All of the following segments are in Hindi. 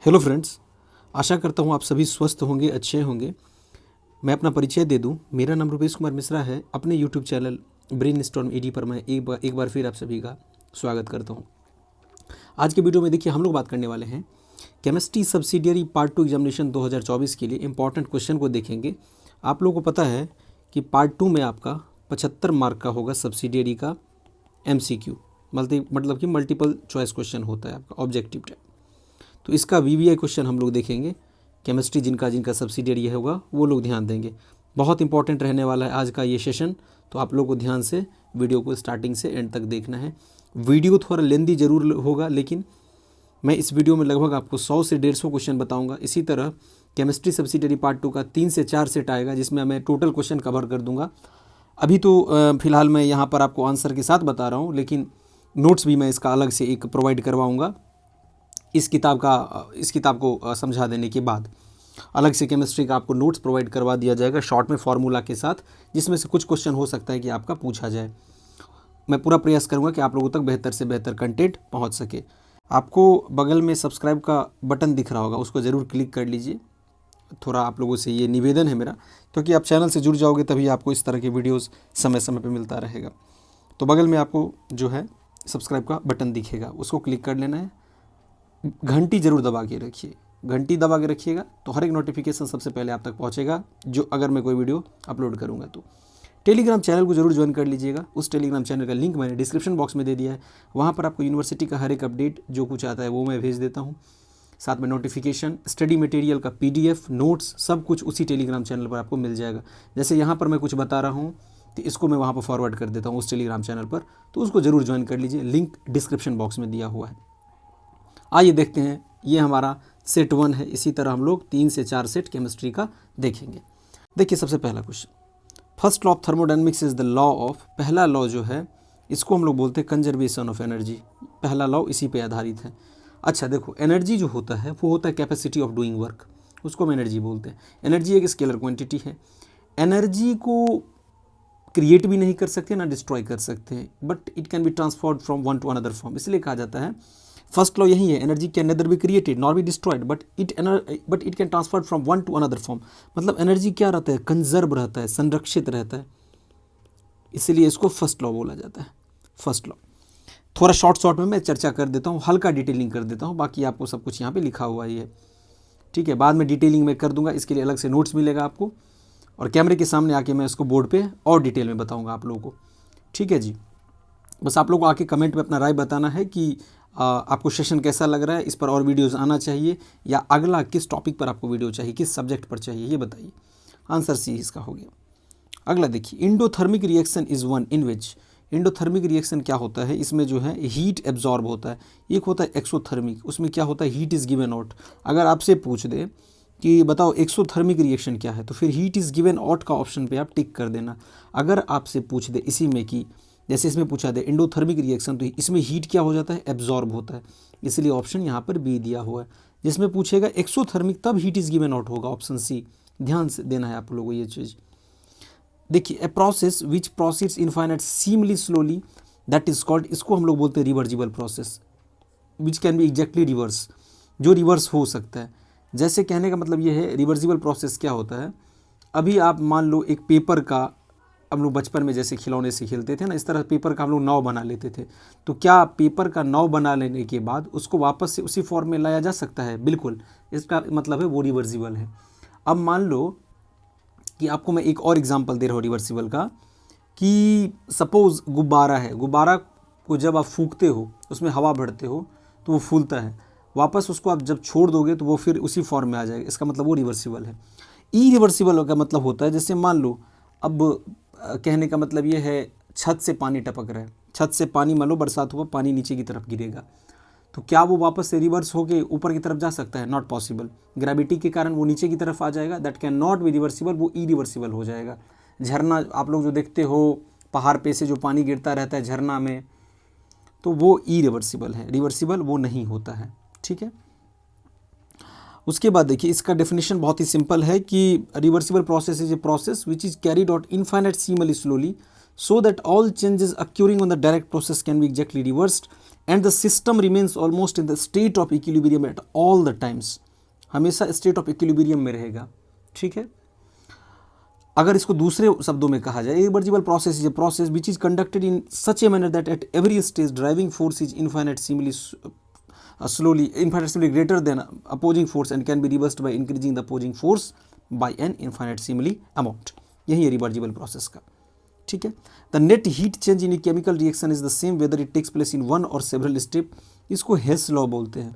हेलो फ्रेंड्स, आशा करता हूँ आप सभी स्वस्थ होंगे, अच्छे होंगे। मैं अपना परिचय दे दूँ। मेरा नाम रुपेश कुमार मिश्रा है। अपने YouTube channel brain storm ED पर मैं एक बार फिर आप सभी का स्वागत करता हूँ। आज के वीडियो में देखिए हम लोग बात करने वाले हैं केमिस्ट्री सब्सिडियरी पार्ट 2 एग्जामिनेशन 2024 के लिए इंपॉर्टेंट क्वेश्चन को देखेंगे। आप लोगों को पता है कि पार्ट 2 में आपका 75 मार्क का होगा सब्सिडियरी का MCQ, मतलब कि मल्टीपल चॉइस क्वेश्चन होता है आपका ऑब्जेक्टिव टाइप। तो इसका VVI क्वेश्चन हम लोग देखेंगे। केमिस्ट्री जिनका सब्सिडियरी होगा वो लोग ध्यान देंगे। बहुत इंपॉर्टेंट रहने वाला है आज का ये सेशन, तो आप लोगों को ध्यान से वीडियो को स्टार्टिंग से एंड तक देखना है। वीडियो थोड़ा लेंदी ज़रूर होगा, लेकिन मैं इस वीडियो में लगभग आपको 100 से 150 क्वेश्चन बताऊंगा। इसी तरह केमिस्ट्री सब्सिडियरी पार्ट 2 का 3 से 4 सेट आएगा, जिसमें मैं टोटल क्वेश्चन कवर कर दूंगा। अभी तो फिलहाल मैं यहाँ पर आपको आंसर के साथ बता रहा हूँ, लेकिन नोट्स भी मैं इसका अलग से एक प्रोवाइड करवाऊँगा। इस किताब को समझा देने के बाद अलग से केमिस्ट्री का आपको नोट्स प्रोवाइड करवा दिया जाएगा शॉर्ट में फार्मूला के साथ, जिसमें से कुछ क्वेश्चन हो सकता है कि आपका पूछा जाए। मैं पूरा प्रयास करूंगा कि आप लोगों तक बेहतर से बेहतर कंटेंट पहुंच सके। आपको बगल में सब्सक्राइब का बटन दिख रहा होगा, उसको ज़रूर क्लिक कर लीजिए। थोड़ा आप लोगों से ये निवेदन है मेरा, क्योंकि आप चैनल से जुड़ जाओगे तभी आपको इस तरह के वीडियोज़ समय समय पर मिलता रहेगा। तो बगल में आपको जो है सब्सक्राइब का बटन दिखेगा, उसको क्लिक कर लेना है। घंटी ज़रूर दबा के रखिए, घंटी दबा के रखिएगा तो हर एक नोटिफिकेशन सबसे पहले आप तक पहुंचेगा, जो अगर मैं कोई वीडियो अपलोड करूंगा तो। टेलीग्राम चैनल को जरूर ज्वाइन कर लीजिएगा। उस टेलीग्राम चैनल का लिंक मैंने डिस्क्रिप्शन बॉक्स में दे दिया है। वहाँ पर आपको यूनिवर्सिटी का हर एक अपडेट जो कुछ आता है वो मैं भेज देता हूँ। साथ में नोटिफिकेशन, स्टडी मटेरियल का PDF, नोट्स, सब कुछ उसी टेलीग्राम चैनल पर आपको मिल जाएगा। जैसे यहाँ पर मैं कुछ बता रहा हूँ तो इसको मैं वहाँ पर फॉरवर्ड कर देता हूँ उस टेलीग्राम चैनल पर, तो उसको ज़रूर ज्वाइन कर लीजिए। लिंक डिस्क्रिप्शन बॉक्स में दिया हुआ है। आइए देखते हैं, ये हमारा सेट 1 है। इसी तरह हम लोग 3 से 4 सेट केमिस्ट्री का देखेंगे। देखिए सबसे पहला question, first law of thermodynamics is the law of, पहला लॉ जो है इसको हम लोग बोलते हैं कंजर्वेशन ऑफ एनर्जी। पहला लॉ इसी पे आधारित है। अच्छा देखो, एनर्जी जो होता है वो होता है कैपेसिटी ऑफ डूइंग वर्क, उसको हम एनर्जी बोलते हैं। एनर्जी एक स्केलर क्वांटिटी है। एनर्जी को क्रिएट भी नहीं कर सकते ना डिस्ट्रॉय कर सकते हैं, but it can be transferred from one two another form. इसलिए कहा जाता है फर्स्ट लॉ यही है, energy can neither be created nor be destroyed but it can transfer from one two another form. मतलब एनर्जी क्या रहता है, कंजर्व रहता है, संरक्षित रहता है, इसीलिए इसको फर्स्ट लॉ बोला जाता है। फर्स्ट लॉ थोड़ा शॉर्ट में मैं चर्चा कर देता हूँ, हल्का डिटेलिंग कर देता हूँ, बाकी आपको सब कुछ यहाँ पे लिखा हुआ ही है, ठीक है। बाद में डिटेलिंग में कर दूंगा, इसके लिए अलग से नोट्स मिलेगा आपको, और कैमरे के सामने आके मैं इसको बोर्ड पे और डिटेल में बताऊँगा आप लोगों को, ठीक है जी। बस आप लोगों को आके कमेंट में अपना राय बताना है कि आपको सेशन कैसा लग रहा है, इस पर और वीडियोस आना चाहिए या अगला किस टॉपिक पर आपको वीडियो चाहिए, किस सब्जेक्ट पर चाहिए, ये बताइए। आंसर सी इसका हो गया। अगला देखिए, endothermic reaction is one in which, endothermic reaction क्या होता है, इसमें जो है हीट एब्जॉर्ब होता है। एक होता है एक्सोथर्मिक, उसमें क्या होता है हीट इज़ गिवन आउट। अगर आपसे पूछ दे कि बताओ एक्सोथर्मिक रिएक्शन क्या है, तो फिर हीट इज़ गिवन आउट का ऑप्शन पे आप टिक कर देना। अगर आपसे पूछ दे इसी में कि जैसे इसमें पूछा दे इंडोथर्मिक रिएक्शन, तो इसमें हीट क्या हो जाता है, एब्जॉर्ब होता है, इसलिए ऑप्शन यहाँ पर बी दिया हुआ है। जिसमें पूछेगा एक्सोथर्मिक तब हीट इज़ गिवन आउट होगा, ऑप्शन सी। ध्यान से देना है आप लोगों को ये चीज़। देखिए, a process which proceeds infinitesimally slowly that is called, इसको हम लोग बोलते हैं reversible process, which can be exactly reverse, जो रिवर्स हो सकता है। जैसे कहने का मतलब ये है, रिवर्सिबल प्रोसेस क्या होता है, अभी आप मान लो एक पेपर का, हम लोग बचपन में जैसे खिलौने से खेलते थे ना, इस तरह पेपर का हम लोग नाव बना लेते थे। तो क्या पेपर का नाव बना लेने के बाद उसको वापस से उसी फॉर्म में लाया जा सकता है? बिल्कुल, इसका मतलब है वो रिवर्सिबल है। अब मान लो कि आपको मैं एक और एग्जांपल दे रहा हूँ रिवर्सिबल का, कि सपोज गुब्बारा है, गुब्बारा को जब आप फूंकते हो, उसमें हवा भरते हो तो वो फूलता है, वापस उसको आप जब छोड़ दोगे तो वो फिर उसी फॉर्म में आ जाएगा, इसका मतलब वो रिवर्सिबल है। इरिवर्सिबल का मतलब होता है, जैसे मान लो, अब कहने का मतलब ये है, छत से पानी टपक रहा है, छत से पानी, मान लो बरसात हुआ, पानी नीचे की तरफ गिरेगा, तो क्या वो वापस से रिवर्स होके ऊपर की तरफ जा सकता है? Not possible. ग्रेविटी के कारण वो नीचे की तरफ आ जाएगा, that can not be reversible, वो इरिवर्सिबल हो जाएगा। झरना आप लोग जो देखते हो, पहाड़ पे से जो पानी गिरता रहता है झरना में, तो वो इरिवर्सिबल है, रिवर्सिबल वो नहीं होता है, ठीक है। उसके बाद देखिए, इसका डेफिनेशन बहुत ही सिंपल है कि reversible process is a process which is carried out infinitesimally slowly so that all changes occurring on the direct process can be exactly reversed and the system remains almost in the state of equilibrium at all the times, हमेशा स्टेट ऑफ इक्विलिब्रियम में रहेगा। ठीक है, अगर इसको दूसरे शब्दों में कहा जाए, irreversible process is a process which is conducted in such a manner that at every stage driving force is infinitesimally greater than opposing force and can be reversed by increasing the opposing force by an infinitesimally amount। यही है रिवर्सिबल प्रोसेस का। ठीक है, the net heat change in chemical reaction is the same whether it takes place in one और सेवरल स्टेप, इसको हेस लॉ बोलते हैं।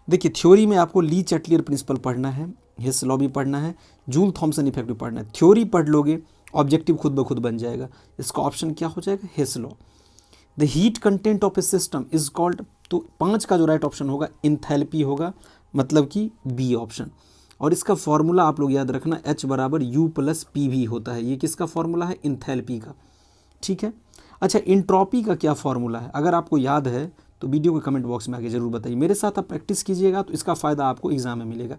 देखिए थ्योरी में आपको ली चैटलियर प्रिंसिपल पढ़ना है, हेस लॉ भी पढ़ना है, जूल थॉमसन इफेक्ट भी पढ़ना है। थ्योरी पढ़ लोगे ऑब्जेक्टिव खुद ब खुद बन जाएगा। इसका ऑप्शन क्या हो जाएगा, Hess law. The heat content of a system is called, तो 5 का जो राइट ऑप्शन होगा इंथैल्पी होगा, मतलब कि बी ऑप्शन। और इसका फॉर्मूला आप लोग याद रखना, H बराबर U प्लस पी भी होता है। ये किसका फॉर्मूला है, इंथैल्पी का। ठीक है, अच्छा इंट्रॉपी का क्या फॉर्मूला है, अगर आपको याद है तो वीडियो के कमेंट बॉक्स में आके जरूर बताइए। मेरे साथ आप प्रैक्टिस कीजिएगा तो इसका फायदा आपको एग्जाम में मिलेगा।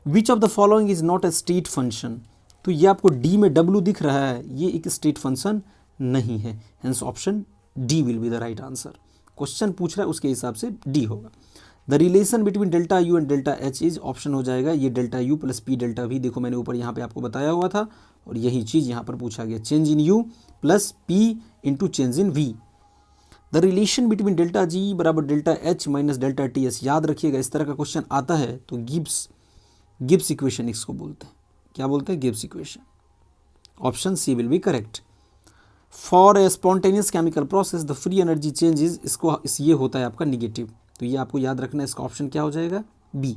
विच of the following is not a state function, तो ये आपको डी में W दिख रहा है, ये एक स्टेट फंक्शन नहीं है, hence option D will be the right answer. Question पूछ रहा है उसके हिसाब से डी होगा। The relation between delta U and delta H is, option हो जाएगा ये delta U plus P delta we. देखो मैंने ऊपर यहाँ पे आपको बताया हुआ था और यही चीज़ यहाँ पर पूछा गया, change in U plus P into change in V. The relation between delta G बराबर delta H minus delta T S, याद रखिएगा इस तरह का क्वेश्चन आता है तो गिब्स इक्वेशन इसको बोलते हैं। क्या बोलते हैं, Gibbs equation. Option C will be correct. For a spontaneous chemical process the free energy changes, इसको ये होता है आपका निगेटिव, तो ये आपको याद रखना है। इसका ऑप्शन क्या हो जाएगा, B.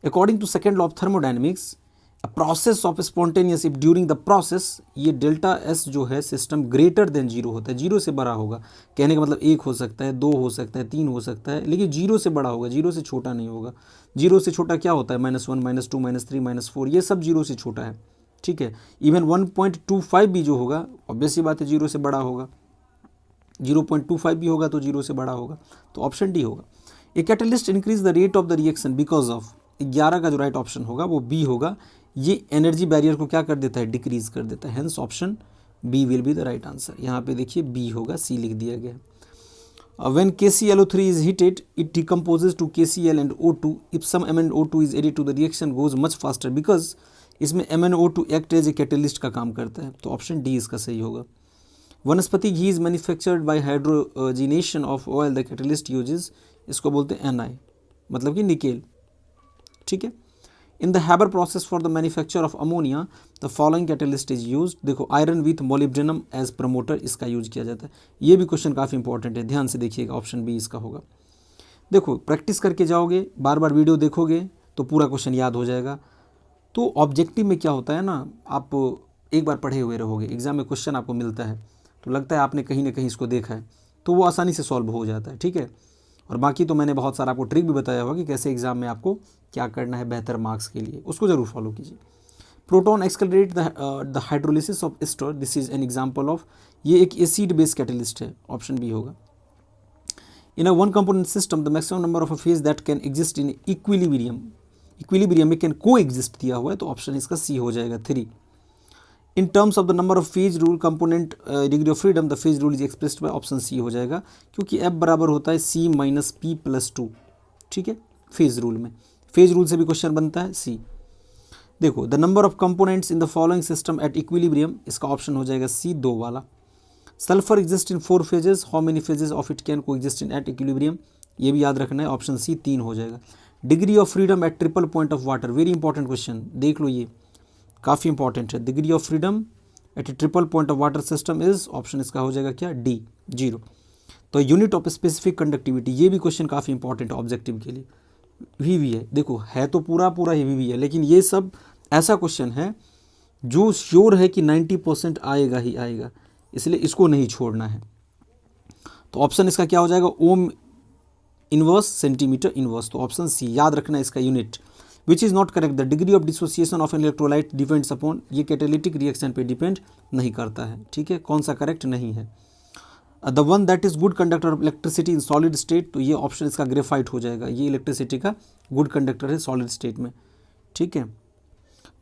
According to second law of thermodynamics a process of spontaneous if during the process, ये डेल्टा एस जो है सिस्टम ग्रेटर देन जीरो होता है, जीरो से बड़ा होगा। कहने का मतलब 1 हो सकता है, 2 हो सकता है, 3 हो सकता है, लेकिन जीरो से बड़ा होगा, जीरो से छोटा नहीं होगा। जीरो से छोटा क्या होता है, -1 -2 -3 -4, ये सब जीरो से छोटा है। ठीक है, इवन 1.25 भी जो होगा ऑब्वियस सी बात है जीरो से बड़ा होगा, 0.25 भी होगा तो जीरो से बड़ा होगा, तो ऑप्शन डी होगा। A catalyst increase the rate of the reaction because of, 11 का जो राइट ऑप्शन होगा वो बी होगा। ये एनर्जी बैरियर को क्या कर देता है, डिक्रीज कर देता है, hence option B will be the right answer. यहाँ पे देखिए बी होगा, सी लिख दिया गया। When KClO3 is heated, it decomposes to KCl and O2. If some MnO2 is added to the reaction, goes much faster because इसमें MnO2 act as a catalyst का काम करता है, तो ऑप्शन डी इसका सही होगा। Vanaspati ghee is manufactured by hydrogenation of oil, the catalyst uses, इसको बोलते हैं Ni, मतलब कि निकेल। ठीक है, in the Haber process for the manufacture of ammonia the following catalyst is use, देखो iron with molybdenum as promoter, इसका यूज किया जाता है। ये भी क्वेश्चन काफ़ी इंपॉर्टेंट है, ध्यान से देखिएगा, ऑप्शन बी इसका होगा। देखो प्रैक्टिस करके जाओगे, बार बार वीडियो देखोगे तो पूरा क्वेश्चन याद हो जाएगा। तो ऑब्जेक्टिव में क्या होता है ना, आप एक बार पढ़े हुए रहोगे, एग्जाम में क्वेश्चन आपको मिलता है तो लगता है आपने कहीं ना कहीं इसको देखा है, तो वो आसानी से सॉल्व हो जाता है। ठीक है, और बाकी तो मैंने बहुत सारा आपको ट्रिक भी बताया होगा कि कैसे एग्जाम में आपको क्या करना है बेहतर मार्क्स के लिए, उसको ज़रूर फॉलो कीजिए। Proton accelerate the hydrolysis of ester, this is an example of, ये एक एसिड बेस कैटलिस्ट है, ऑप्शन बी होगा। In a one component system the maximum number of a phase that can exist in equilibrium में कैन को एग्जिस्ट दिया हुआ है, तो ऑप्शन इसका सी हो जाएगा, 3। In terms of the number of phase rule component degree of freedom the phase rule is expressed by, option C हो जाएगा, क्योंकि एफ बराबर होता है सी माइनस पी प्लस 2। ठीक है, फेज रूल में, फेज रूल से भी क्वेश्चन बनता है सी। देखो the number of components in the following system at equilibrium, इसका ऑप्शन हो जाएगा सी, 2 वाला। Sulphur exist in 4 phases, how many phases of it can को एग्जिस्ट इन एट इक्विलिब्रियम, ये भी याद रखना है, ऑप्शन सी 3 हो जाएगा। Degree of freedom at triple point of water, very important question, देख लो ये काफ़ी इंपॉर्टेंट है। Degree of freedom at a triple point of water system is, option इसका हो जाएगा क्या, डी, 0। तो यूनिट ऑफ स्पेसिफिक कंडक्टिविटी, ये भी क्वेश्चन काफ़ी इंपॉर्टेंट है ऑब्जेक्टिव के लिए। वी है, देखो है तो पूरा ही वी है, लेकिन ये सब ऐसा क्वेश्चन है जो श्योर है कि 90% आएगा ही आएगा, इसलिए इसको नहीं छोड़ना है। तो ऑप्शन इसका क्या हो जाएगा, ओम इनवर्स सेंटीमीटर इनवर्स, तो ऑप्शन सी याद रखना है इसका unit. Which is not correct, the degree of dissociation of an electrolyte depends upon, ये कैटालिटिक रिएक्शन पे डिपेंड नहीं करता है। ठीक है, कौन सा करेक्ट नहीं है। The one that is good conductor of electricity in solid state, तो ये ऑप्शन इसका ग्रेफाइट हो जाएगा, ये इलेक्ट्रिसिटी का गुड कंडक्टर है सॉलिड स्टेट में। ठीक है,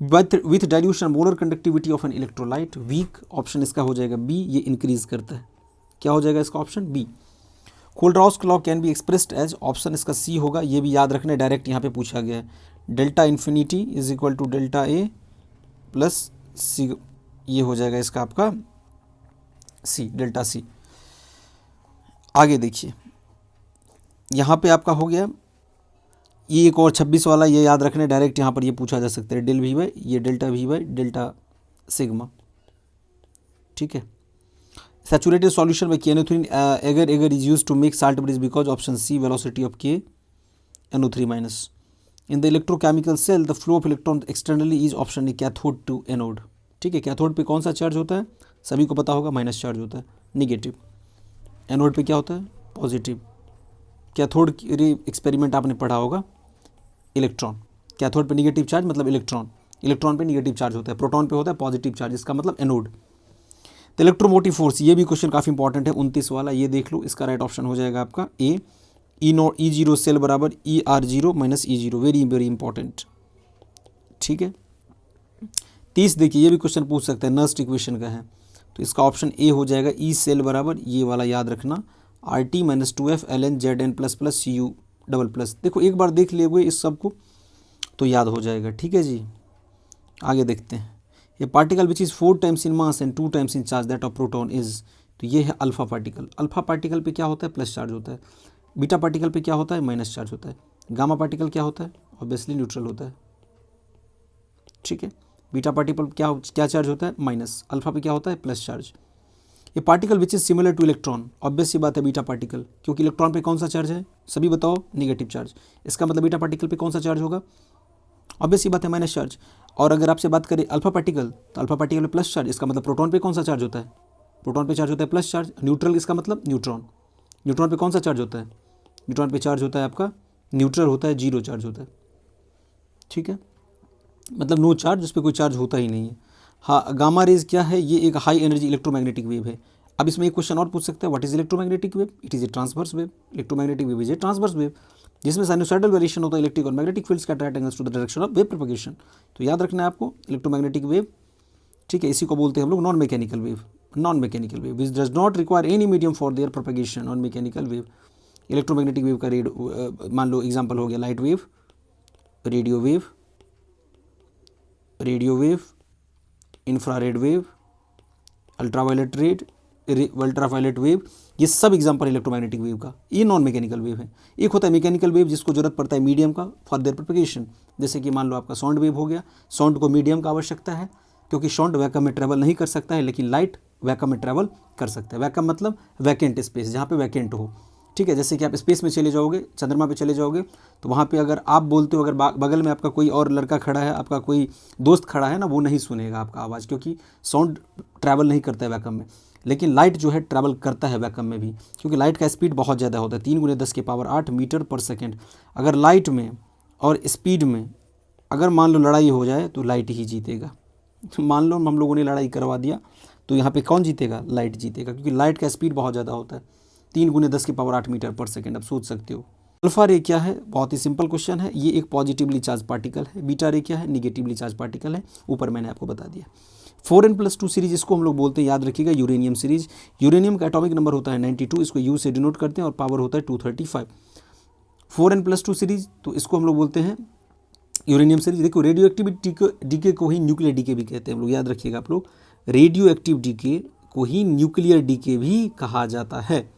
with dilution molar conductivity of an electrolyte weak, option इसका हो जाएगा बी, ये इंक्रीज करता है, क्या हो जाएगा इसका option B. Kohlrausch law can be expressed as, option इसका सी होगा, ये भी याद रखना, डायरेक्ट यहाँ पे पूछा गया है, delta infinity is equal to delta A plus C, ये हो जाएगा इसका आपका सी, डेल्टा सी। आगे देखिए यहाँ पे आपका हो गया ये एक और 26 वाला, ये याद रखना, डायरेक्ट यहाँ पर ये पूछा जा सकता है, डेल वी बाई ये delta V by delta sigma, ठीक है। सैचुरेटेड सॉल्यूशन में KNO3 agar is use to make salt bridge because option C velocity of KNO3 minus. In the electrochemical cell the flow of electron externally is option A cathode to anode, ठीक है। कैथोड पे कौन सा चार्ज होता है, सभी को पता होगा, माइनस चार्ज होता है, निगेटिव। एनोड पे क्या होता है, पॉजिटिव। कैथोड रे एक्सपेरिमेंट आपने पढ़ा होगा, इलेक्ट्रॉन, कैथोड पे निगेटिव चार्ज मतलब इलेक्ट्रॉन, इलेक्ट्रॉन पे निगेटिव चार्ज होता है, प्रोटॉन पे होता है पॉजिटिव चार्ज, इसका मतलब एनोड। तो इलेक्ट्रोमोटिव फोर्स, ये भी क्वेश्चन काफ़ी इंपॉर्टेंट है, 29 वाला, ये देख लो, इसका राइट ऑप्शन हो जाएगा आपका ए, E0 सेल बराबर ER0 minus E0, very very important, ठीक है। 30 देखिए, ये भी क्वेश्चन पूछ सकते हैं, नर्स्ट इक्वेशन का है, तो इसका ऑप्शन ए हो जाएगा, ई सेल बराबर ये वाला याद रखना, RT minus 2F LN ZN plus plus CU double plus. देखो एक बार देख लिए हुए इस सब को तो याद हो जाएगा, ठीक है जी। आगे देखते हैं, ये particle which is 4 times in mass and 2 times in charge that of proton is, तो ये है अल्फा पार्टिकल। अल्फा पार्टिकल पे क्या होता है, प्लस चार्ज होता है। बीटा पार्टिकल पे क्या होता है, माइनस चार्ज होता है। गामा पार्टिकल क्या होता है, ऑब्वियसली न्यूट्रल होता है, ठीक है। बीटा पार्टिकल क्या चार्ज होता है, माइनस। अल्फा पे क्या होता है, प्लस चार्ज। ये particle which is similar to electron, obvious सी बात है बीटा पार्टिकल, क्योंकि इलेक्ट्रॉन पे कौन सा चार्ज है, सभी बताओ, निगेटिव चार्ज। इसका मतलब बीटा पार्टिकल पे कौन सा चार्ज होगा, ऑब्वियस सी बात है, माइनस चार्ज। और अगर आपसे बात करें अल्फा पार्टिकल, तो अल्फा पार्टिकल पे प्लस चार्ज, इसका मतलब प्रोटॉन पे कौन सा चार्ज होता है, प्रोटॉन पे चार्ज होता है प्लस चार्ज। न्यूट्रल, इसका मतलब न्यूट्रॉन, न्यूट्रॉन पे कौन सा चार्ज होता है, न्यूट्रॉन पे चार्ज होता है आपका न्यूट्रल होता है, जीरो चार्ज होता है, ठीक है, मतलब नो चार्ज, उस पर कोई चार्ज होता ही नहीं है। हाँ, गामा रेज क्या है, ये एक हाई एनर्जी इलेक्ट्रोमैग्नेटिक वेव है। अब इसमें एक क्वेश्चन और पूछ सकते हैं, what is electromagnetic wave, it is a transverse wave. Electromagnetic wave is a transverse wave जिसमें साइनोसॉइडल वेरिएशन होता है इलेक्ट्रिक और मैग्नेटिक फील्ड्स का at angles to the direction of wave propagation. तो याद रखना है आपको इलेक्ट्रोमैग्नेटिक वेव, ठीक है, इसी को बोलते हैं हम लोग non mechanical wave. Non mechanical wave which does not require any medium for their propagation. Non mechanical wave, electromagnetic wave का मान लो एग्जाम्पल हो गया light wave, radio wave, radio wave, infrared wave, ultraviolet red, ultraviolet wave, ये सब एग्जांपल इलेक्ट्रोमैग्नेटिक वेव का। ये नॉन मैकेनिकल वेव है। एक होता है मैकेनिकल वेव जिसको जरूरत पड़ता है मीडियम का फॉर देयर प्रोपगेशन, जैसे कि मान लो आपका साउंड वेव हो गया, साउंड को मीडियम का आवश्यकता है क्योंकि साउंड वैक्यूम में ट्रैवल नहीं कर सकता है, लेकिन लाइट वैक्यूम में ट्रैवल कर सकता है। वैक्यूम मतलब वैकेंट स्पेस, जहाँ पे वैकेंट हो, ठीक है। जैसे कि आप स्पेस में चले जाओगे, चंद्रमा पे चले जाओगे, तो वहाँ पे अगर आप बोलते हो, अगर बगल में आपका कोई और लड़का खड़ा है, आपका कोई दोस्त खड़ा है ना, वो नहीं सुनेगा आपका आवाज़, क्योंकि साउंड ट्रैवल नहीं करता है वैक्यूम में। लेकिन लाइट जो है ट्रैवल करता है वैक्यूम में भी, क्योंकि लाइट का स्पीड बहुत ज़्यादा होता है, 3 × 10⁸ मीटर पर सेकेंड। अगर लाइट में और स्पीड में अगर मान लो लड़ाई हो जाए तो लाइट ही जीतेगा। मान लो हम लोगों ने लड़ाई करवा दिया तो यहाँ पे कौन जीतेगा, लाइट जीतेगा, क्योंकि लाइट का स्पीड बहुत ज़्यादा होता है, 3 × 10⁸ मीटर पर सेकेंड। अब सोच सकते हो अल्फा रे क्या है, बहुत ही सिंपल क्वेश्चन है। ये एक पॉजिटिवली चार्ज पार्टिकल है। बीटा रे क्या है, निगेटिवली चार्ज पार्टिकल है, ऊपर मैंने आपको बता दिया। 4n+2 सीरीज, इसको हम लोग बोलते हैं, याद रखिएगा, यूरेनियम सीरीज। यूरेनियम का एटॉमिक नंबर होता है 92, इसको यू से डिनोट करते हैं, और पावर होता है 235। 4n+2 सीरीज, तो इसको हम लोग बोलते हैं यूरेनियम सीरीज। देखो रेडियो एक्टिविटी डीके को ही न्यूक्लियर डीके भी कहते हैं हम लोग, याद रखिएगा आप लोग, रेडियो एक्टिव डीके को ही न्यूक्लियर डीके भी कहा जाता है।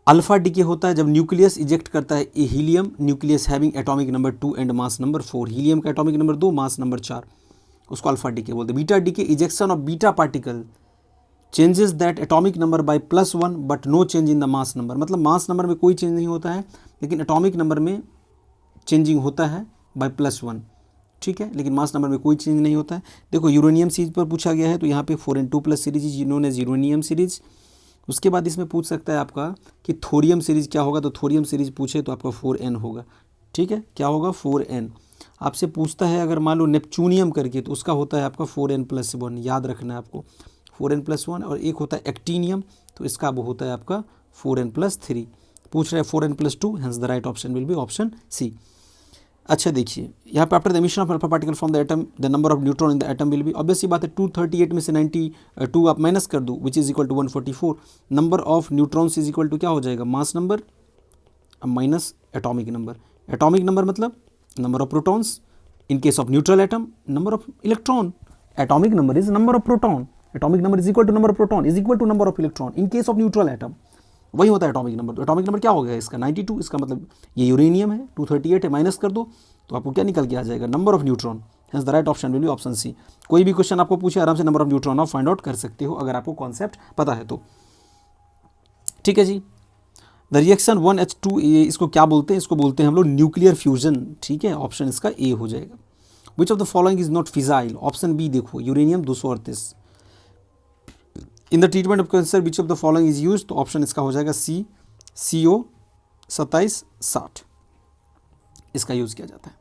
अल्फा डीके होता है जब न्यूक्लियस इजेक्ट करता है a helium, nucleus having atomic number 2 and mass number 4। Helium का एटॉमिक नंबर 2, मास नंबर 4, उसको अल्फा डीके बोलते हैं। Beta decay, ejection of beta particle changes that atomic number by +1 but no change in the mass number. मतलब मास नंबर में कोई चेंज नहीं होता है, लेकिन एटॉमिक नंबर में चेंजिंग होता है बाय +1, ठीक है, लेकिन मास नंबर में कोई चेंज नहीं होता है। देखो यूरेनियम सीरीज पर पूछा गया है, तो यहाँ पे 4n2+ सीरीज इन्होंने यूरेनियम सीरीज। उसके बाद इसमें पूछ सकता है आपका कि थोरियम सीरीज क्या होगा, तो थोरियम सीरीज पूछे तो आपका 4n होगा, ठीक है, क्या होगा 4n। आपसे पूछता है अगर मान लो नेपच्यूनियम करके, तो उसका होता है आपका 4n+1, याद रखना है आपको 4n+1। और एक होता है एक्टीनियम, तो इसका वो होता है आपका 4n+3। पूछ रहे हैं 4n+2, hence the right option will be option C. अच्छा देखिए यहाँ पे after the emission of alpha particle from the atom the number of neutron in the atom will be, obviously बात है 238 में से 92 आप माइनस कर दो which is equal to 144, number of neutrons is equal to क्या हो जाएगा, mass number minus atomic number. Atomic number मतलब number of protons, in case of neutral atom number of electron, atomic number is number of proton, atomic number is equal to number of proton is equal to number of electron in case of neutral atom, वही होता है एटॉमिक नंबर। तो एटॉमिक नंबर क्या हो गया इसका 92, इसका मतलब ये यूरेनियम है, 238 है, माइनस कर दो तो आपको क्या निकल के आ जाएगा, number of neutron. Hence the right option will be option C. कोई भी क्वेश्चन आपको पूछे आराम से नंबर ऑफ न्यूट्रॉन आप फाइंड आउट कर सकते हो अगर आपको कॉन्सेप्ट पता है तो, ठीक है जी। द रिएक्शन 1H2, इसको क्या बोलते हैं, इसको बोलते हैं हम लोग न्यूक्लियर फ्यूजन, ठीक है, ऑप्शन इसका ए हो जाएगा। Which of the following is not fissile, option B देखो uranium 238। In the treatment of cancer which of the following is use, तो ऑप्शन इसका हो जाएगा सी, CO 2760 इसका यूज़ किया जाता है।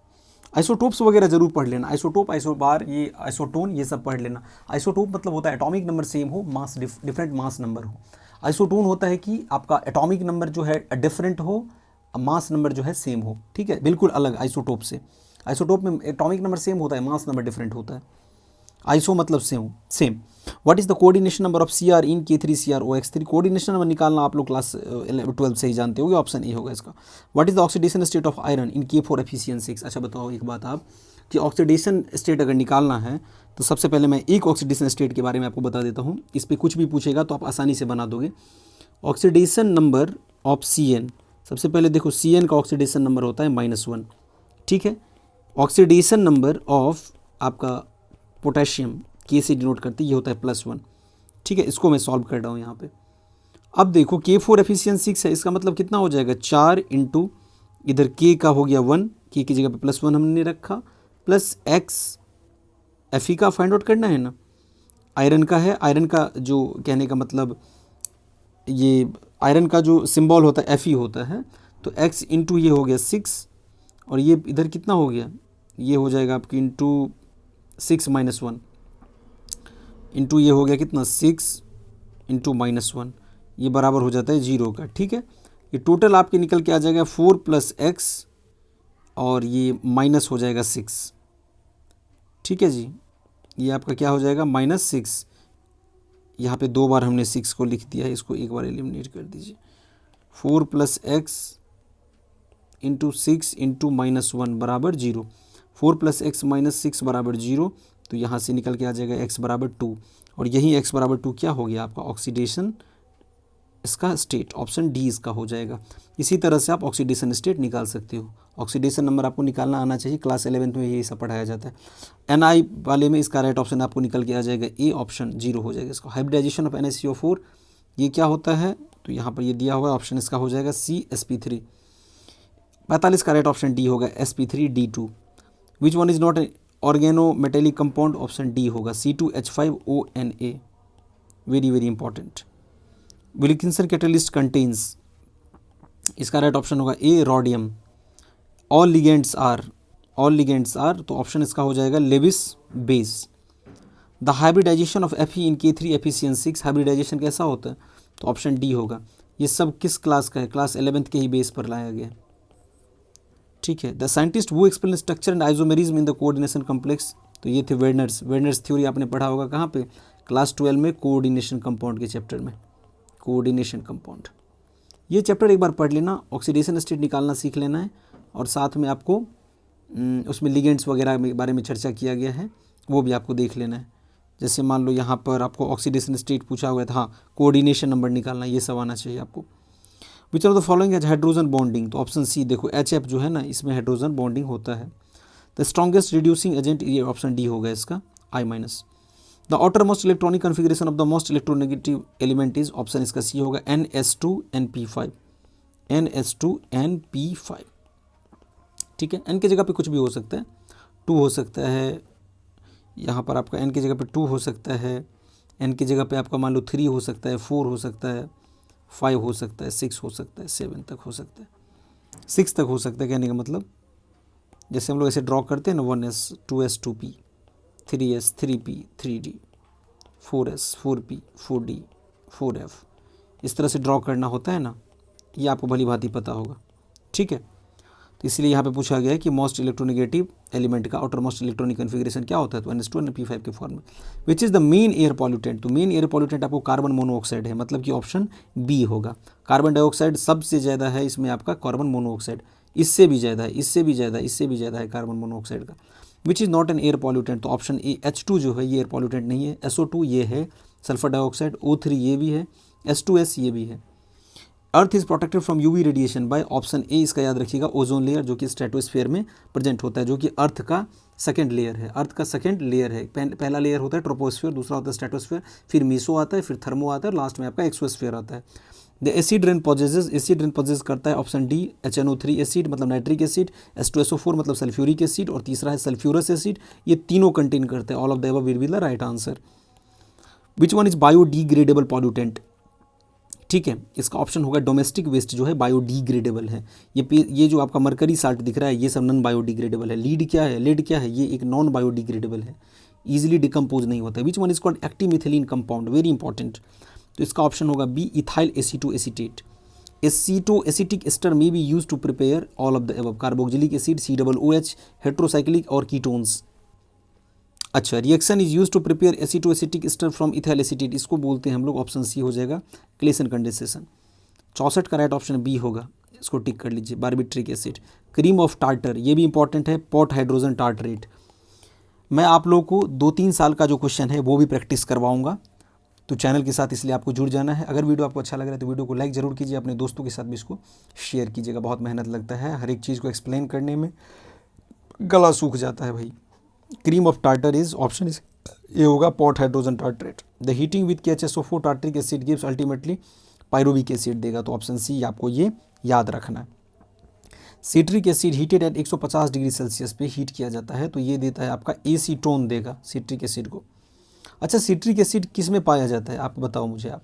आइसोटोप्स वगैरह जरूर पढ़ लेना, आइसोटोप, आइसोबार, ये आइसोटोन, ये सब पढ़ लेना। आइसोटोप मतलब होता है एटॉमिक नंबर सेम हो, मास डिफरेंट मास नंबर हो। आइसोटोन होता है कि आपका एटॉमिक नंबर जो है डिफरेंट हो, मास नंबर जो है सेम हो, ठीक है, बिल्कुल अलग आइसोटोप से। आइसोटोप में एटॉमिक नंबर सेम होता है, मास नंबर डिफरेंट होता है। आइसो मतलब same. What is the coordination number of CR in K3CrOX3, coordination number निकालना आप लोग क्लास 12 से ही जानते होगे, ऑप्शन ए होगा इसका। What is the oxidation state of iron in K4FeCN6, अच्छा बताओ एक बात आप कि ऑक्सीडेशन स्टेट अगर निकालना है तो सबसे पहले मैं एक ऑक्सीडेशन स्टेट के बारे में आपको बता देता हूँ, इस पर कुछ भी पूछेगा तो आप आसानी से बना दोगे। ऑक्सीडेशन नंबर ऑफ CN, सबसे पहले देखो CN का ऑक्सीडेशन नंबर होता है -1, ठीक है। ऑक्सीडेशन नंबर ऑफ आपका पोटेशियम K से डिनोट करती है, ये होता है +1, ठीक है। इसको मैं सॉल्व कर रहा हूँ यहाँ पे। अब देखो K4FeCN6 है, इसका मतलब कितना हो जाएगा 4 इंटू इधर K का हो गया 1, K की जगह पे +1 हमने रखा, प्लस X Fe का फाइंड आउट करना है ना, आयरन का है, आयरन का जो कहने का मतलब ये आयरन का जो सिंबल होता है Fe होता है, तो X इंटू ये हो गया 6 और ये इधर कितना हो गया, ये हो जाएगा आपकी इंटू 6 - 1 इंटू ये हो गया कितना 6 इंटू -1, ये बराबर हो जाता है 0 का, ठीक है। ये टोटल आपके निकल के आ जाएगा 4 + X और ये माइनस हो जाएगा 6, ठीक है जी। ये आपका क्या हो जाएगा -6, यहाँ पे 2 बार हमने 6 को लिख दिया है, इसको एक बार एलिमिनेट कर दीजिए। 4 + X इंटू 6 इंटू -1 बराबर 0, 4 + X - 6 बराबर 0, तो यहाँ से निकल के आ जाएगा x बराबर 2 और यही x बराबर 2 क्या हो गया आपका ऑक्सीडेशन इसका स्टेट, ऑप्शन डी इसका हो जाएगा। इसी तरह से आप ऑक्सीडेशन स्टेट निकाल सकते हो। ऑक्सीडेशन नंबर आपको निकालना आना चाहिए, क्लास 11th में यही सब पढ़ाया जाता है। Ni वाले में इसका राइट ऑप्शन आपको निकल के आ जाएगा ए, ऑप्शन 0 हो जाएगा इसका। हाइब्रिडाइजेशन ऑफ NaCO4 ये क्या होता है, तो यहाँ पर ये दिया हुआ है, ऑप्शन इसका हो जाएगा सी, sp3। 45 का राइट ऑप्शन डी होगा sp3d2। Which one is not organo metallic compound, option D होगा C2H5ONa, very important. Wilkinson catalyst contains, इसका राइट ऑप्शन होगा A, rhodium. All ligands are, तो ऑप्शन इसका हो जाएगा Lewis base. The hybridization of Fe in K3FeCN6, hybridization कैसा होता है, तो ऑप्शन डी होगा। ये सब किस क्लास का है, क्लास 11th के ही बेस पर लाया गया, ठीक है। द साइंटिस्ट वो explain structure and isomerism in the coordination complex, तो ये थे वेर्नर्स थ्योरी, आपने पढ़ा होगा कहाँ पे, क्लास 12 में कोऑर्डिनेशन कंपाउंड के चैप्टर में। कोऑर्डिनेशन कंपाउंड ये चैप्टर एक बार पढ़ लेना, ऑक्सीडेशन स्टेट निकालना सीख लेना है और साथ में आपको उसमें लिगेंड्स वगैरह के बारे में चर्चा किया गया है, वो भी आपको देख लेना है। जैसे मान लो यहाँ पर आपको ऑक्सीडेशन स्टेट पूछा हुआ था, हाँ कोऑर्डिनेशन नंबर निकालना, ये सब आना चाहिए आपको। विच of the following has hydrogen bonding, तो ऑप्शन सी देखो HF जो है ना, इसमें हाइड्रोजन बॉन्डिंग होता है। द स्ट्रॉन्गेस्ट रिड्यूसिंग एजेंट, ये ऑप्शन डी होगा इसका I-। The outer most electronic configuration of the most electronegative element is, option इसका सी होगा NS2NP5, NS2NP5, ठीक है। n की जगह पे कुछ भी हो सकता है, 2 हो सकता है, यहाँ पर आपका n की जगह पे 2 हो सकता है, n की जगह पे आपका मान लो 3 हो सकता है, 4 हो सकता है, 5 हो सकता है, 6 हो सकता है, 7 तक हो सकता है, 6 तक हो सकता है। कहने का मतलब जैसे हम लोग ऐसे ड्रॉ करते हैं ना, 1s 2s 2p, 3s 3p 3d, 4s 4p 4d 4f, इस तरह से ड्रॉ करना होता है ना, ये आपको भली भांति पता होगा, ठीक है। तो इसलिए यहाँ पे पूछा गया है कि मोस्ट इलेक्ट्रोनेगेटिव एलिमेंट का आउटर मोस्ट इलेक्ट्रॉनिक कन्फिग्रेशन क्या होता है, तो NH2 और P5 के फॉर्म में। Which is the main air pollutant, तो मेन एयर पॉल्यूटेंट आपको कार्बन मोनोऑक्साइड है, मतलब कि ऑप्शन बी होगा। कार्बन डाइऑक्साइड सबसे ज़्यादा है इसमें आपका कार्बन मोनोऑक्साइड, इससे भी ज़्यादा है, इससे भी ज़्यादा, इससे भी ज़्यादा है कार्बन मोनोऑक्साइड का। विच is not an air pollutant, तो ऑप्शन ए H2 जो है ये एयर पॉल्यूटेंट नहीं है। SO2 ये है, सल्फर डाइऑक्साइड। O3 ये भी है, H2S ये भी है। Earth is protected from UV radiation by option A, इसका याद रखिएगा, ओजोन लेयर, जो कि स्ट्रेटोस्फेयर में प्रेजेंट होता है, जो कि अर्थ का सेकंड लेयर है। अर्थ का सेकंड लेयर है, पहला लेयर होता है ट्रोपोस्फेयर, दूसरा होता है स्ट्रेटोस्फेयर, फिर मीसो आता है, फिर थर्मो आता है, और लास्ट में आपका एक्सोस्फेयर आता है। The acid rain possesses, acid rain possesses करता है ऑप्शन डी HNO3 एसिड मतलब नाइट्रिक एसिड, H2SO4 मतलब सल्फ्यूरिक एसिड, और तीसरा है सल्फ्यूरस एसिड। ये तीनों कंटेन करते हैं। All of the above will be the right answer. Which one is biodegradable pollutant, ठीक है, इसका ऑप्शन होगा डोमेस्टिक वेस्ट जो है बायोडिग्रेडेबल है। ये जो आपका मरकरी साल्ट दिख रहा है ये सब नॉन बायोडिग्रेडेबल है। लीड क्या है, लेड क्या है, ये एक नॉन बायोडिग्रेडेबल है, इजीली डिकम्पोज नहीं होता है। Which one is called active methylene compound, very important, तो इसका ऑप्शन होगा B ethyl acetoacetate. Acetoacetic ester may be use to prepare all of the above, carboxylic acid, COOH, heterocyclic और कीटोन्स। अच्छा, reaction is use to prepare acetoacetic ester from ethyl acetate, इसको बोलते हैं हम लोग, ऑप्शन सी हो जाएगा क्लेसन कंडेंसेशन। 64 का राइट ऑप्शन बी होगा, इसको टिक कर लीजिए। Barbituric acid, cream of tartar, ये भी इंपॉर्टेंट है, पॉट हाइड्रोजन टार्टरेट। मैं आप लोगों को 2-3 साल का जो क्वेश्चन है वो भी प्रैक्टिस करवाऊंगा, तो चैनल के साथ इसलिए आपको जुड़ जाना है। अगर वीडियो आपको अच्छा लग रहा है तो वीडियो को लाइक जरूर कीजिए, अपने दोस्तों के साथ भी इसको शेयर कीजिएगा। बहुत मेहनत लगता है हर एक चीज़ को एक्सप्लेन करने में, गला सूख जाता है भाई। Cream of tartar is option is ये होगा pot hydrogen tartrate. The heating with KHSO4 tartaric acid gives ultimately pyruvic acid देगा, तो ऑप्शन सी आपको ये याद रखना है। Citric acid heated at 150 degree Celsius पे हीट किया जाता है, तो ये देता है आपका एसीटोन देगा सिट्रिक एसिड को। अच्छा, सिट्रिक एसिड किस में पाया जाता है, आप बताओ मुझे। आप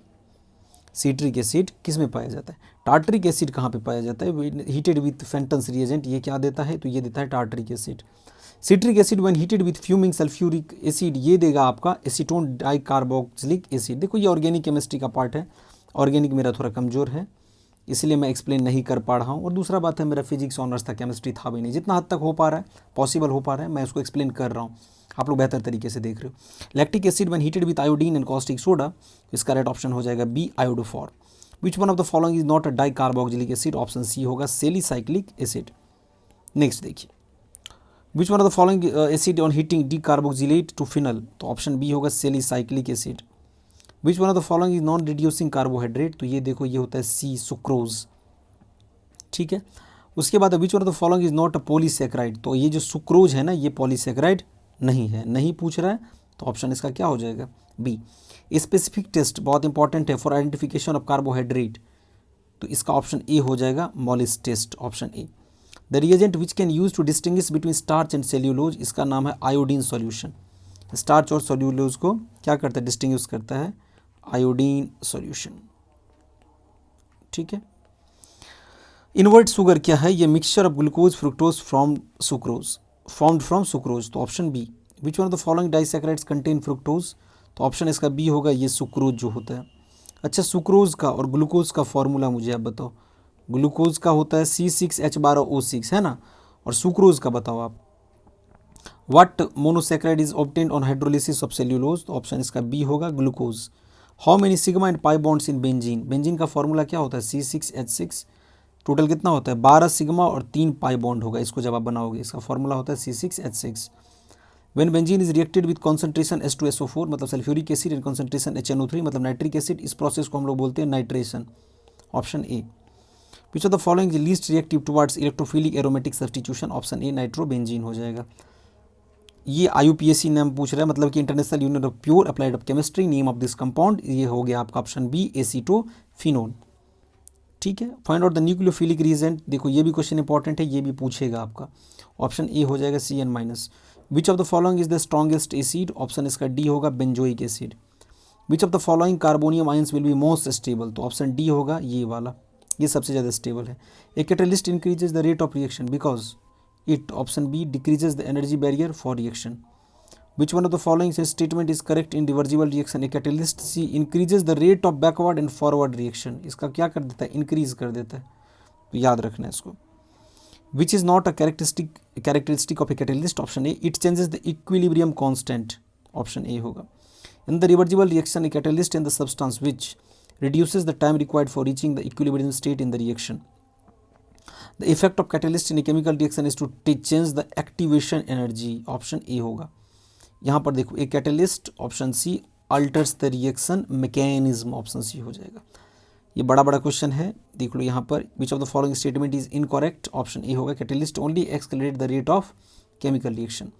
सिट्रिक एसिड किस में पाया जाता है, टार्टरिक एसिड कहाँ पे पाया जाता है, हीटेड विथ फेंटन्स रिएजेंट, ये क्या देता है, तो ये देता है tartaric acid. Citric acid when heated with fuming sulphuric acid, ये देगा आपका एसीटोन डाइकार्बोक्सिलिक एसिड। देखो ये ऑर्गेनिक केमिस्ट्री का पार्ट है, ऑर्गेनिक मेरा थोड़ा कमज़ोर है इसलिए मैं एक्सप्लेन नहीं कर पा रहा हूँ, और दूसरा बात है मेरा फिजिक्स ऑनर्स था, केमिस्ट्री था भी नहीं। जितना हद तक हो पा रहा है, पॉसिबल हो पा रहा है, मैं उसको एक्सप्लेन कर रहा हूँ, आप लोग बेहतर तरीके से देख रहे हो। Lactic acid when heated with iodine and caustic soda, इसका राइट ऑप्शन हो जाएगा B iodoform. Which one of the following is not a dicarboxylic acid, option C होगा सेलिसाइक्लिक एसिड। नेक्स्ट देखिए, which one of the following acid on heating decarboxylate to phenol, तो ऑप्शन बी होगा salicylic acid. Which one of the following is non reducing carbohydrate, तो ये देखो ये होता है सी सुक्रोज, ठीक है। उसके बाद विच one of the following is not a polysaccharide, तो ये जो सुक्रोज है ना ये पॉलीसैकेराइड नहीं है, नहीं पूछ रहा है, तो ऑप्शन इसका क्या हो जाएगा बी। स्पेसिफिक टेस्ट बहुत इंपॉर्टेंट है फॉर आइडेंटिफिकेशन ऑफ कार्बोहाइड्रेट, तो इसका ऑप्शन ए हो जाएगा Molisch test, option A. The reagent which can use to distinguish between starch and cellulose, इसका नाम है आयोडीन सॉल्यूशन। स्टार्च और सेल्यूलोज को क्या करता है, डिस्टिंग्विश करता है आयोडीन सॉल्यूशन, ठीक है। इनवर्ट शुगर क्या है, ये mixture of glucose fructose from sucrose, formed from sucrose, तो option B. Which one of the following disaccharides contain fructose, तो ऑप्शन इसका बी होगा ये सुक्रोज जो होता है। अच्छा, सुक्रोज का और ग्लूकोज का फॉर्मूला मुझे आप बताओ। ग्लूकोज का होता है C6H12O6 है ना, और सुक्रोज का बताओ आप। What monosaccharide is obtained on hydrolysis of cellulose, तो ऑप्शन इसका बी होगा glucose. How many sigma and pi bonds in benzene, benzene का फॉर्मूला क्या होता है C6H6, टोटल कितना होता है 12 सिग्मा और 3 पाई बॉन्ड होगा, इसको जब आप बनाओगे इसका फॉर्मूला होता है C6H6। When benzene is reacted with concentration H2SO4 मतलब sulphuric acid and concentration HNO3 मतलब नाइट्रिक एसिड, इस प्रोसेस को हम लोग बोलते हैं nitration, option A. Which of the following is least reactive towards electrophilic aromatic substitution, option A nitrobenzene हो जाएगा। ये IUPAC नाम पूछ रहा है, मतलब कि international union of pure applied of chemistry, name of this compound, ये हो गया आपका ऑप्शन बी एसीटोफिनोन, ठीक है। Find out the nucleophilic reagent, देखो ये भी क्वेश्चन इंपॉर्टेंट है, ये भी पूछेगा आपका, ऑप्शन ए हो जाएगा CN-। Which of the following is the strongest acid, option इसका डी होगा benzoic acid. Which of the following carbonium ions will be most stable, तो ऑप्शन डी होगा ये वाला, ये सबसे ज़्यादा स्टेबल है। A catalyst increases the rate of reaction because it, option B decreases the energy barrier for reaction. Which one of the following statement is correct in reversible reaction, a catalyst C increases the rate of backward and forward reaction, इसका क्या कर देता है इंक्रीज कर देता है, तो याद रखना है इसको। Which is not a characteristic of a catalyst, option A, it changes the equilibrium constant, option A होगा। In the reversible reaction a catalyst in the substance which reduces the time required for reaching the equilibrium state in the reaction. The effect of catalyst in a chemical reaction is to change the activation energy, option A होगा। यहाँ पर देखो, एक catalyst, option C, alters the reaction mechanism, option C हो जाएगा। ये बड़ा बड़ा क्वेश्चन है, देख लो यहाँ पर, which of the following statement is incorrect, option A होगा, catalyst only accelerate the rate of chemical reaction.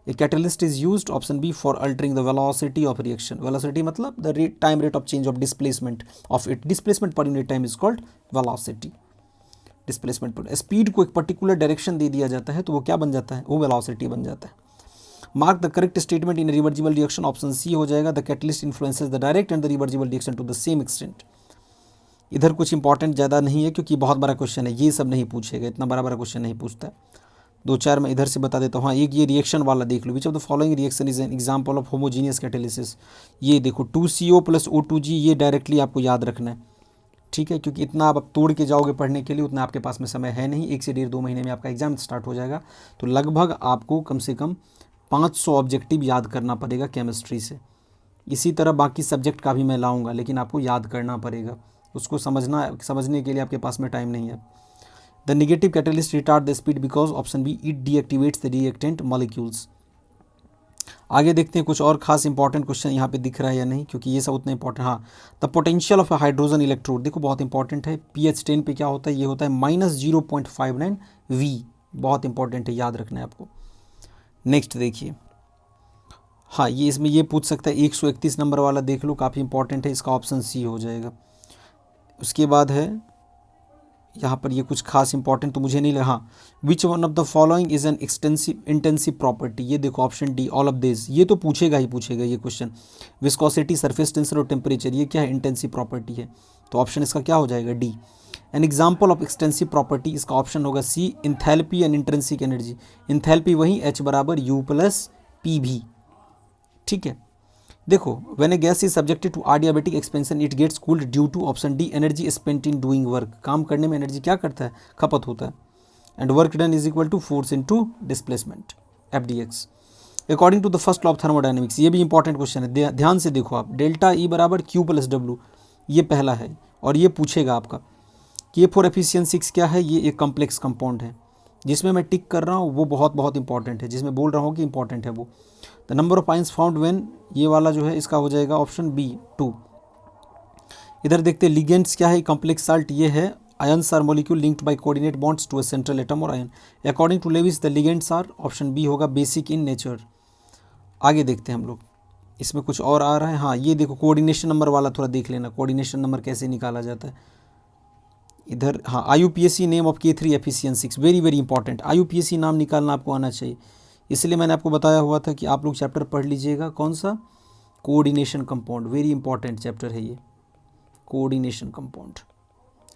A catalyst is used, option B, for altering the velocity of reaction. Velocity मतलब the time rate of change of displacement of it. Displacement per unit time is called velocity. Displacement पर speed को एक particular direction दे दिया जाता है तो वो क्या बन जाता है, वो velocity बन जाता है। Mark the correct statement in a reversible reaction, option C हो जाएगा, the catalyst influences the direct and the reversible reaction to the same extent. इधर कुछ इंपॉर्टेंट ज़्यादा नहीं है क्योंकि बहुत बड़ा क्वेश्चन है, ये सब नहीं पूछेगा, इतना बड़ा क्वेश्चन नहीं पूछता है। दो चार मैं इधर से बता देता हूँ। हाँ, एक ये रिएक्शन वाला देख लो, which of the following reaction is an example of homogeneous catalysis. ये देखो 2CO + O2G, ये डायरेक्टली आपको याद रखना है, ठीक है, क्योंकि इतना आप तोड़ के जाओगे पढ़ने के लिए, उतना आपके पास में समय है नहीं। 1 से 1.5-2 महीने में आपका एग्जाम स्टार्ट हो जाएगा, तो लगभग आपको कम से कम 500 ऑब्जेक्टिव याद करना पड़ेगा केमिस्ट्री से। इसी तरह बाकी सब्जेक्ट का भी मैं लाऊंगा, लेकिन आपको याद करना पड़ेगा, उसको समझने के लिए आपके पास में टाइम नहीं है। The negative catalyst retard the speed because, option B, it deactivates the reactant molecules. आगे देखते हैं कुछ और खास इंपॉर्टेंट क्वेश्चन यहाँ पे दिख रहा है या नहीं, क्योंकि ये सब उतना इंपॉर्टेंट। हाँ, the potential of a hydrogen electrode, देखो बहुत इंपॉर्टेंट है, pH 10 पे क्या होता है, ये होता है -0.59 V, बहुत इंपॉर्टेंट है, याद रखना है आपको। नेक्स्ट देखिए, हाँ, ये इसमें ये पूछ सकता है, 131 नंबर वाला देख लो, काफ़ी इंपॉर्टेंट है, इसका ऑप्शन सी हो जाएगा। उसके बाद है यहाँ पर ये कुछ खास इंपॉर्टेंट तो मुझे नहीं लगा। हाँ, विच one of the following is an intensive property, ये देखो option D, all of this, ये तो पूछेगा ही पूछेगा ये क्वेश्चन। विस्कोसिटी, सरफेस टेंसर और टेम्परेचर, ये क्या है, इंटेंसिव प्रॉपर्टी है, तो ऑप्शन इसका क्या हो जाएगा, D. An example of extensive property, इसका ऑप्शन होगा C, enthalpy and intrinsic energy. Enthalpy वही H = U + PV, ठीक है। देखो, when a gas is subjected to adiabatic expansion it gets cooled due to, option D, energy spent in doing work, काम करने में एनर्जी क्या करता है, खपत होता है। And work done is equal to force into displacement, FDX, according to the first law of thermodynamics. ये भी इंपॉर्टेंट क्वेश्चन है, ध्यान से देखो आप, डेल्टा E = Q + W, ये पहला है, और ये पूछेगा आपका K4 एफिशिएंसी क्या है, ये एक कॉम्प्लेक्स कंपाउंड है। जिसमें मैं टिक कर रहा हूँ वो बहुत इंपॉर्टेंट है, जिसमें बोल रहा हूँ कि इंपॉर्टेंट है वो। The number of ions found when, ये वाला जो है इसका हो जाएगा ऑप्शन बी, 2। इधर देखते हैं लिगेंड्स क्या है, कॉम्प्लेक्स साल्ट ये है, ions are molecule linked by coordinate bonds to a central atom और ion. According to Lewis the ligands are, option B होगा, बेसिक इन नेचर। आगे देखते हैं हम लोग, इसमें कुछ और आ रहा है। हाँ, ये देखो कोऑर्डिनेशन नंबर वाला थोड़ा देख लेना, कोऑर्डिनेशन नंबर कैसे निकाला जाता है इधर। हाँ, IUPAC name of K3 efficiency, very important, IUPAC नाम निकालना आपको आना चाहिए। इसलिए मैंने आपको बताया हुआ था कि आप लोग चैप्टर पढ़ लीजिएगा, कौन सा, coordination compound, very important chapter है ये, कोऑर्डिनेशन कंपाउंड।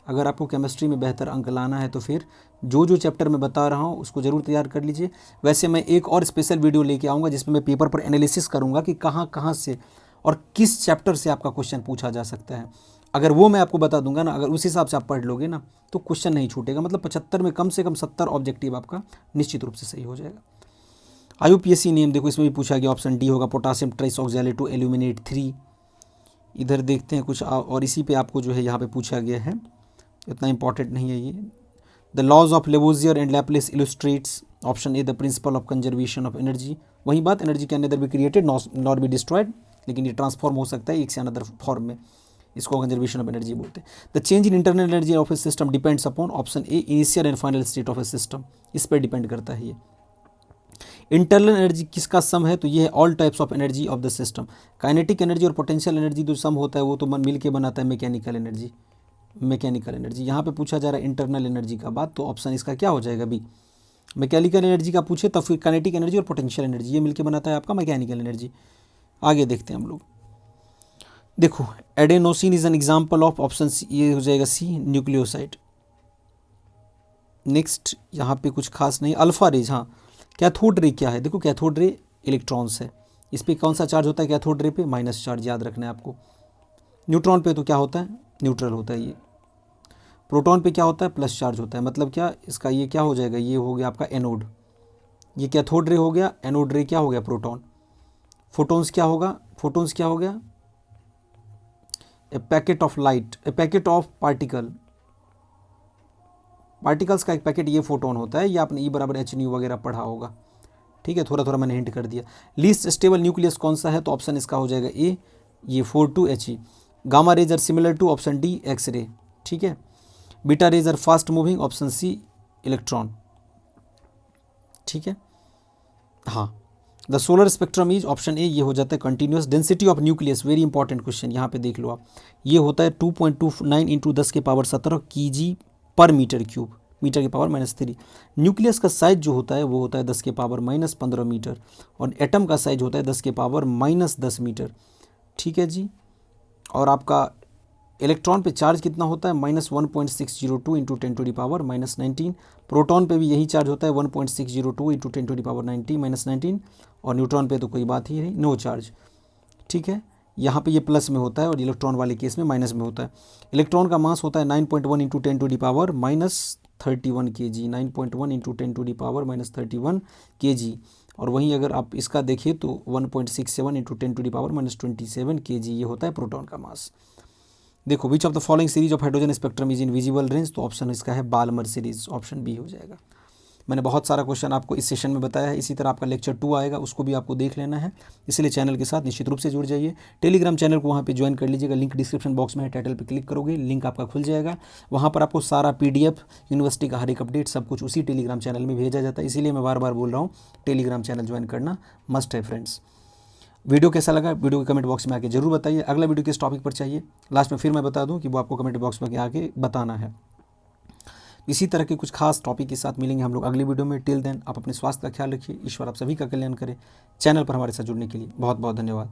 अगर आपको केमिस्ट्री में बेहतर अंक लाना है तो फिर जो चैप्टर मैं बता रहा हूँ उसको ज़रूर तैयार कर लीजिए। वैसे मैं एक और स्पेशल वीडियो लेके आऊँगा जिसमें मैं पेपर पर एनालिसिस करूँगा कि कहाँ से और किस चैप्टर से आपका क्वेश्चन पूछा जा सकता है। अगर वो मैं आपको बता दूंगा ना, अगर उस हिसाब से आप पढ़ लोगे ना, तो क्वेश्चन नहीं छूटेगा, मतलब 75 में कम से कम 70 ऑब्जेक्टिव आपका निश्चित रूप से सही हो जाएगा। IUPAC नेम देखो, इसमें भी पूछा गया, ऑप्शन डी होगा, पोटासियम ट्राइसऑक्सैलेट टू एल्यूमिनेट 3। इधर देखते हैं कुछ और इसी पे आपको जो है यहाँ पे पूछा गया है, इतना इंपॉर्टेंट नहीं है ये। The laws of Lavoisier and Laplace illustrates, option A, the principle of conservation of energy. वही बात, energy can neither be created nor be destroyed, लेकिन ये ट्रांसफॉर्म हो सकता है एक से अनदर फॉर्म में, इसको कंजर्वेशन ऑफ एनर्जी बोलते हैं। The change in internal energy of a system depends upon, option A, initial and final state of a system, इस पर डिपेंड करता है ये। इंटरनल एनर्जी किसका सम है, तो ये है all types of energy of the system. Kinetic energy और पोटेंशियल एनर्जी जो सम होता है वो तो मिल के बनाता है मैकेनिकल एनर्जी। यहाँ पे पूछा जा रहा है इंटरनल एनर्जी का बात, तो ऑप्शन इसका क्या हो जाएगा, बी। मैकेनिकल एनर्जी का पूछे तो फिर काइनेटिक एनर्जी और पोटेंशियल एनर्जी, ये मिलकर बनाता है आपका मैकेनिकल एनर्जी। आगे देखते हैं हम लोग, देखो adenosine is an example of, option C, ये हो जाएगा सी, न्यूक्लियोसाइड। नेक्स्ट यहाँ पे कुछ खास नहीं, अल्फा रेज। हाँ, कैथोड रे क्या है, देखो कैथोड रे इलेक्ट्रॉन्स है, इस पर कौन सा चार्ज होता है कैथोड रे पे, माइनस चार्ज, याद रखना है आपको। न्यूट्रॉन पे तो क्या होता है, न्यूट्रल होता है ये। प्रोटॉन पे क्या होता है, प्लस चार्ज होता है, मतलब क्या इसका ये क्या हो जाएगा, ये हो गया आपका एनोड, ये कैथोड रे हो गया, एनोड रे क्या हो गया, प्रोटॉन। फोटोन्स क्या होगा, फोटोन्स क्या हो गया, a packet of light, a packet of particle, particles का एक पैकेट ये फोटोन होता है, ये आपने E बराबर h न्यू वगैरह पढ़ा होगा, ठीक है, थोड़ा थोड़ा मैंने हिंट कर दिया। लीस्ट स्टेबल न्यूक्लियस कौन सा है, तो ऑप्शन इसका हो जाएगा ए, ये 42He। Gamma rays are similar to, option D X ray, ठीक है। Beta rays are fast moving, option C electron, ठीक है। हाँ, the solar spectrum is, option A ये हो जाता है continuous. Density of nucleus, very important question, यहाँ पे देख लो आप, ये होता है 2.29 इंटू 10⁻17 kg पर मीटर क्यूब, मीटर की पावर -3। न्यूक्लियस का साइज जो होता है वो होता है 10⁻15 मीटर, और एटम का साइज होता है 10⁻10 मीटर, ठीक है जी। और आपका इलेक्ट्रॉन पे चार्ज कितना होता है, -1.602 इंटू 10⁻19। प्रोटॉन पे भी यही चार्ज होता है 1.602 इंटू 10⁻19, और न्यूट्रॉन पे तो कोई बात ही नहीं, नो चार्ज, ठीक है। यहाँ पे ये प्लस में होता है और इलेक्ट्रॉन वाले केस में माइनस में होता है। इलेक्ट्रॉन का मास होता है 9.1 इंटू 10⁻31 kg, 9.1 इंटू 10⁻31 kg। और वहीं अगर आप इसका देखें तो 1.67 इंटू 10⁻27 kg, ये होता है प्रोटॉन का मास। देखो, विच of the following series of hydrogen spectrum is in visible range, तो ऑप्शन इसका है बाल्मर सीरीज, ऑप्शन बी हो जाएगा। मैंने बहुत सारा क्वेश्चन आपको इस सेशन में बताया है, इसी तरह आपका लेक्चर 2 आएगा, उसको भी आपको देख लेना है, इसलिए चैनल के साथ निश्चित रूप से जुड़ जाइए। टेलीग्राम चैनल को वहाँ पे ज्वाइन कर लीजिएगा, लिंक डिस्क्रिप्शन बॉक्स में है, टाइटल पे क्लिक करोगे लिंक आपका खुल जाएगा, वहाँ पर आपको सारा PDF यूनिवर्सिटी का हर एक अपडेट सब कुछ उसी टेलीग्राम चैनल में भेजा जाता है, इसीलिए मैं बार बार बोल रहा हूँ टेलीग्राम चैनल ज्वाइन करना मस्ट है फ्रेंड्स। वीडियो कैसा लगा, वीडियो के कमेंट बॉक्स में आके जरूर बताइए, अगला वीडियो किस टॉपिक पर चाहिए, लास्ट में फिर मैं बता दूं कि वो आपको कमेंट बॉक्स में आके बताना है। इसी तरह के कुछ खास टॉपिक के साथ मिलेंगे हम लोग अगली वीडियो में। टिल देन आप अपने स्वास्थ्य का ख्याल रखिए, ईश्वर आप सभी का कल्याण करे। चैनल पर हमारे साथ जुड़ने के लिए बहुत बहुत धन्यवाद।